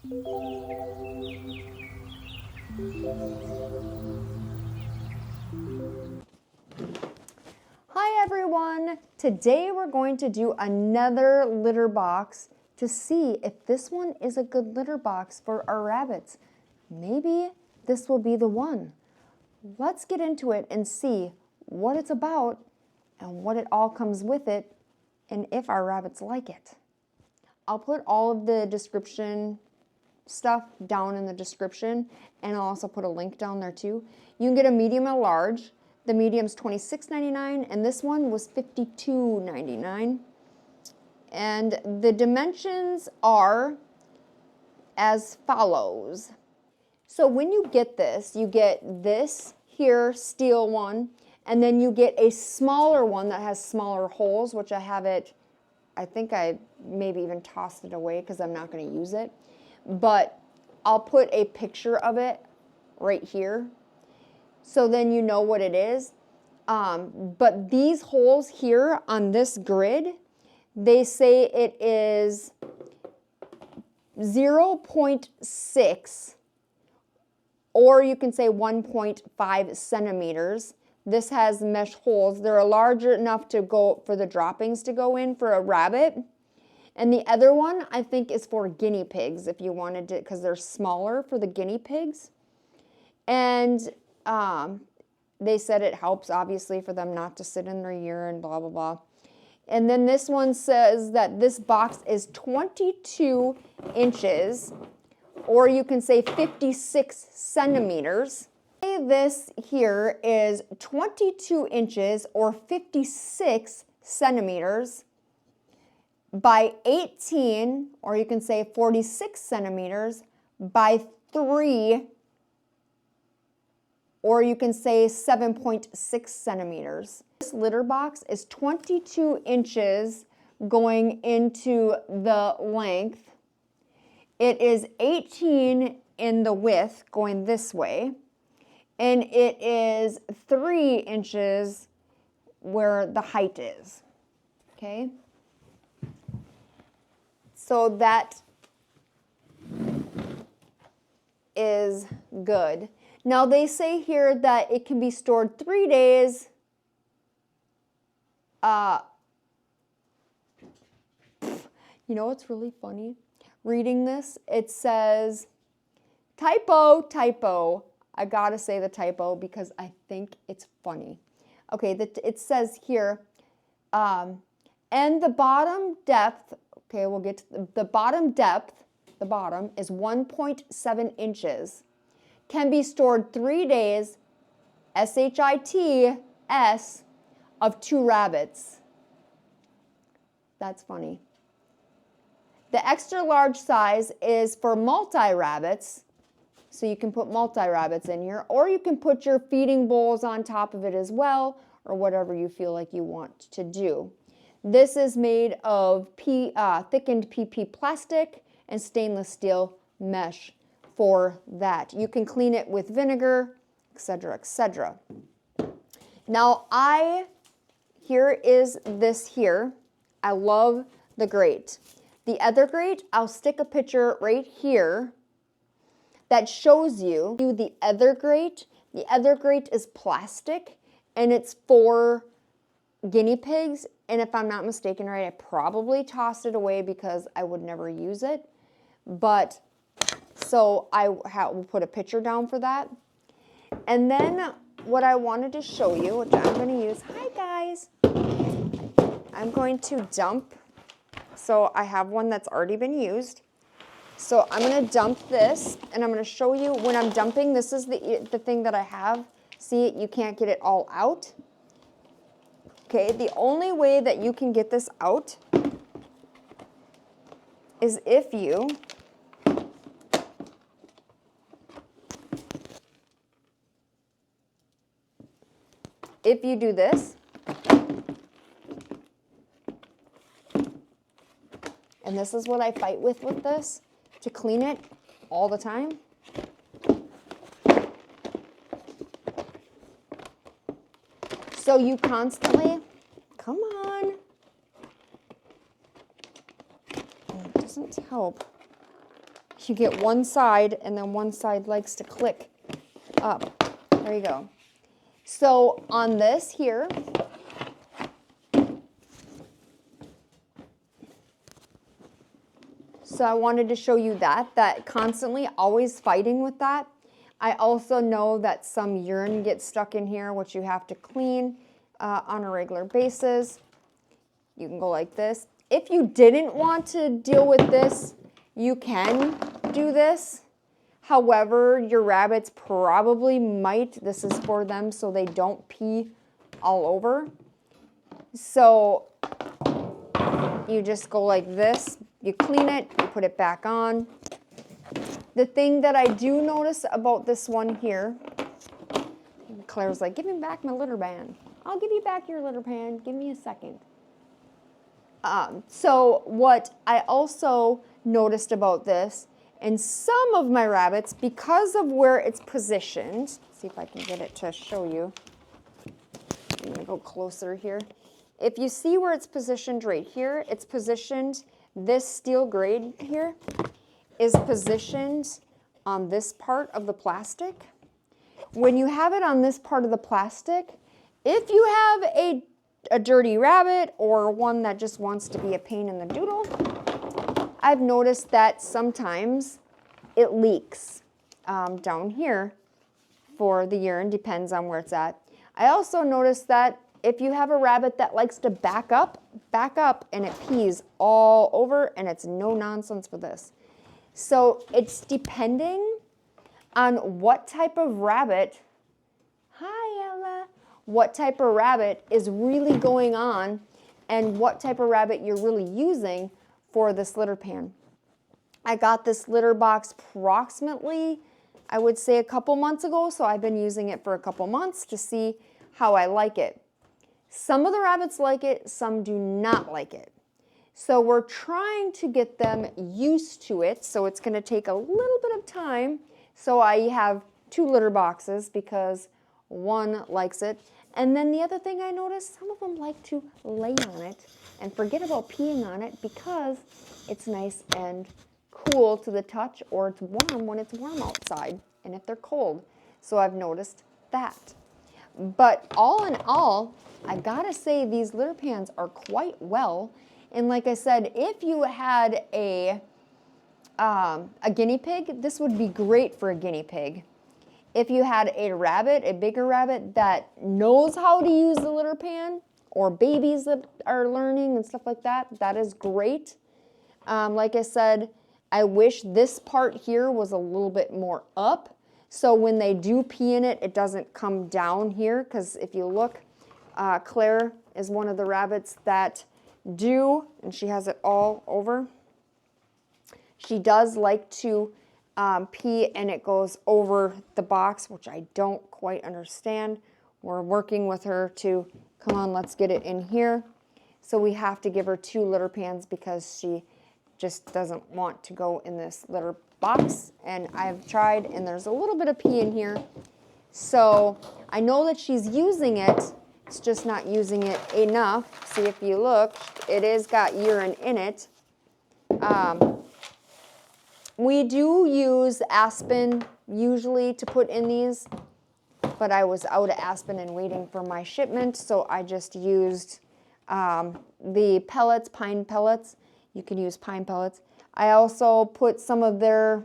Hi everyone! Today we're going to do another litter box to see if this one is a good litter box for our rabbits. Maybe this will be the one. Let's get into it and see what it's about and what it all comes with it and if our rabbits like it. I'll put all of the description stuff down in the description, and I'll also put a link down there too. You can get a medium and a large. The medium's $26.99 and this one was $52.99. And the dimensions are as follows. So when you get this here steel one, and then you get a smaller one that has smaller holes, which I have it, I think I maybe even tossed it away because I'm not going to use it. But I'll put a picture of it right here, so then you know what it is. But these holes here on this grid, they say it is 0.6, or you can say 1.5 centimeters. This has mesh holes. They're large enough to go for the droppings to go in for a rabbit. And the other one, I think, is for guinea pigs, if you wanted to, because they're smaller for the guinea pigs. And they said it helps, obviously, for them not to sit in their urine, blah, blah, blah. And then this one says that this box is 22 inches, or you can say 56 centimeters. This here is 22 inches, or 56 centimeters, by 18, or you can say 46 centimeters, by 3, or you can say 7.6 centimeters. This litter box is 22 inches going into the length. It is 18 in the width going this way, and it is 3 inches where the height is, okay? So that is good. Now they say here that it can be stored 3 days. You know what's really funny? Reading this, it says, typo. I gotta say the typo because I think it's funny. Okay, it says here, and the bottom depth, okay, we'll get to the bottom depth, the bottom is 1.7 inches. Can be stored 3 days, SHITS, of 2 rabbits. That's funny. The extra large size is for multi-rabbits, so you can put multi-rabbits in here, or you can put your feeding bowls on top of it as well, or whatever you feel like you want to do. This is made of thickened PP plastic and stainless steel mesh for that. You can clean it with vinegar, etc., etc. Now here is this here. I love the grate. The other grate, I'll stick a picture right here that shows you the other grate. The other grate is plastic and it's for guinea pigs. And if I'm not mistaken, right, I probably tossed it away because I would never use it. But so I will put a picture down for that. And then what I wanted to show you, which I'm going to use, hi guys, I'm going to dump. So I have one that's already been used. So I'm going to dump this, and I'm going to show you when I'm dumping. This is the thing that I have. See, you can't get it all out. Okay, the only way that you can get this out is if you do this. And this is what I fight with this, to clean it all the time. So you constantly, come on. It doesn't help you get one side, and then one side likes to click up. There you go. So on this here, so I wanted to show you that constantly always fighting with that. I also know that some urine gets stuck in here, which you have to clean on a regular basis. You can go like this. If you didn't want to deal with this, you can do this. However, your rabbits probably might, this is for them so they don't pee all over. So you just go like this, you clean it, you put it back on. The thing that I do notice about this one here, Claire's like, give me back my litter pan. I'll give you back your litter pan, give me a second. So what I also noticed about this, and some of my rabbits, because of where it's positioned, see if I can get it to show you. I'm gonna go closer here. If you see where it's positioned right here, it's positioned, this steel grade here is positioned on this part of the plastic. When you have it on this part of the plastic, if you have a dirty rabbit or one that just wants to be a pain in the doodle, I've noticed that sometimes it leaks down here for the urine, depends on where it's at. I also noticed that if you have a rabbit that likes to back up, and it pees all over, and it's no nonsense for this. So it's depending on what type of rabbit, hi Ella, what type of rabbit is really going on and what type of rabbit you're really using for this litter pan. I got this litter box approximately, I would say a couple months ago, so I've been using it for a couple months to see how I like it. Some of the rabbits like it, some do not like it. So we're trying to get them used to it, so it's going to take a little bit of time. So I have 2 litter boxes because one likes it. And then the other thing I noticed, some of them like to lay on it and forget about peeing on it because it's nice and cool to the touch, or it's warm when it's warm outside and if they're cold. So I've noticed that. But all in all, I gotta say these litter pans are quite well. And like I said, if you had a guinea pig, this would be great for a guinea pig. If you had a rabbit, a bigger rabbit that knows how to use the litter pan, or babies that are learning and stuff like that, that is great. Like I said, I wish this part here was a little bit more up. So when they do pee in it, it doesn't come down here. Because if you look, Claire is one of the rabbits that do, and she has it all over. She does like to pee and it goes over the box, which I don't quite understand. We're working with her to, come on, let's get it in here. So we have to give her 2 litter pans because she just doesn't want to go in this litter box. And I've tried, and there's a little bit of pee in here. So I know that she's using it. It's just not using it enough. See, if you look, it is got urine in it. We do use Aspen usually to put in these, but I was out of Aspen and waiting for my shipment, so I just used the pellets, pine pellets. You can use pine pellets. I also put some of their,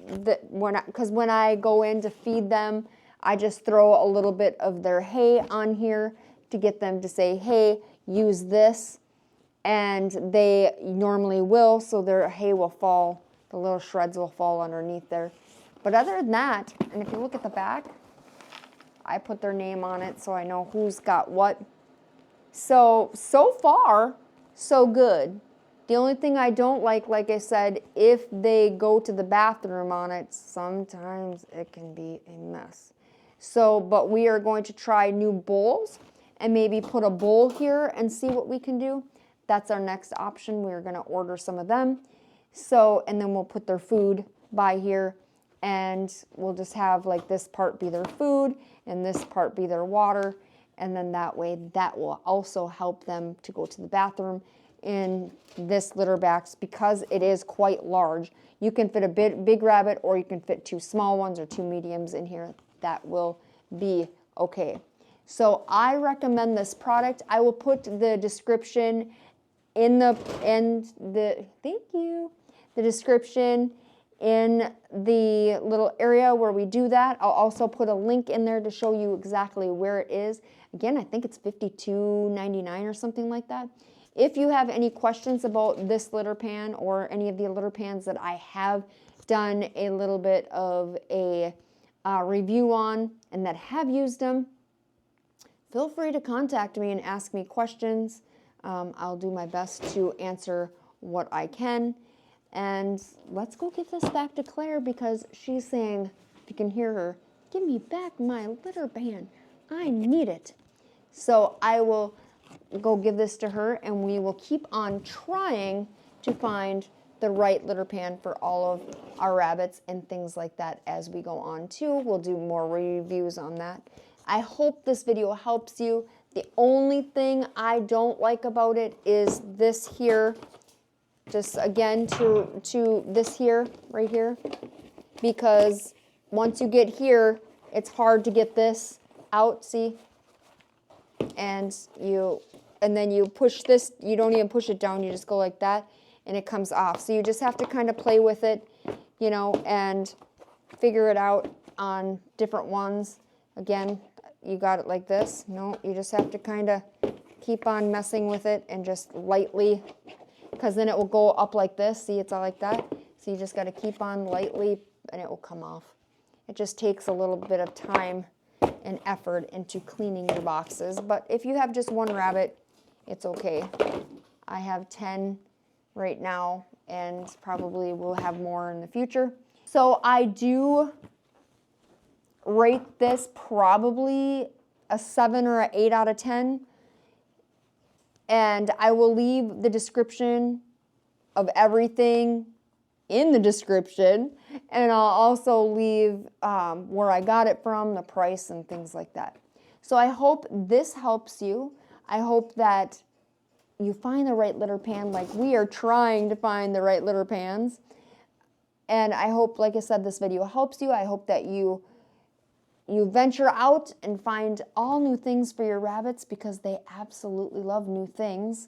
because when I go in to feed them, I just throw a little bit of their hay on here to get them to say, hey, use this. And they normally will, so their hay will fall, the little shreds will fall underneath there. But other than that, and if you look at the back, I put their name on it so I know who's got what. So far, so good. The only thing I don't like I said, if they go to the bathroom on it, sometimes it can be a mess. So, but we are going to try new bowls and maybe put a bowl here and see what we can do. That's our next option. We're going to order some of them. So, and then we'll put their food by here and we'll just have like this part be their food and this part be their water. And then that way that will also help them to go to the bathroom in this litter box because it is quite large. You can fit a big rabbit, or you can fit 2 small ones or 2 mediums in here. That will be okay. So I recommend this product. I will put the description in the description in the little area where we do that. I'll also put a link in there to show you exactly where it is. Again, I think it's $52.99 or something like that. If you have any questions about this litter pan or any of the litter pans that I have done a little bit of a review on and that have used them, feel free to contact me and ask me questions. I'll do my best to answer what I can. And let's go give this back to Claire because she's saying, if you can hear her, give me back my litter pan. I need it. So I will go give this to her, and we will keep on trying to find the right litter pan for all of our rabbits and things like that as we go on too. We'll do more reviews on that. I hope this video helps you. The only thing I don't like about it is this here, just again to this here, right here, because once you get here, it's hard to get this out, see? And then you push this, you don't even push it down, you just go like that, and it comes off. So you just have to kind of play with it, you know, and figure it out on different ones. Again, you got it like this. No, you just have to kind of keep on messing with it and just lightly, because then it will go up like this. See, it's all like that. So you just got to keep on lightly and it will come off. It just takes a little bit of time and effort into cleaning your boxes. But if you have just one rabbit, it's okay. I have 10 right now and probably will have more in the future. So I do rate this probably a 7 or an 8 out of 10. And I will leave the description of everything in the description. And I'll also leave where I got it from, the price and things like that. So I hope this helps you. I hope that you find the right litter pan like we are trying to find the right litter pans. And I hope, like I said, this video helps you. I hope that you venture out and find all new things for your rabbits because they absolutely love new things.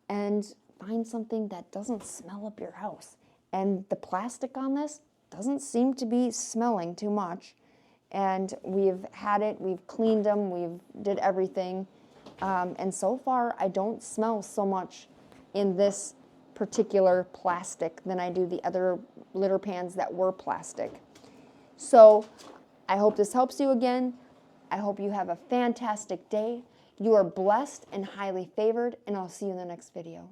And find something that doesn't smell up your house. And the plastic on this doesn't seem to be smelling too much. And we've had it, we've cleaned them, we've did everything. And so far, I don't smell so much in this particular plastic than I do the other litter pans that were plastic. So I hope this helps you again. I hope you have a fantastic day. You are blessed and highly favored, and I'll see you in the next video.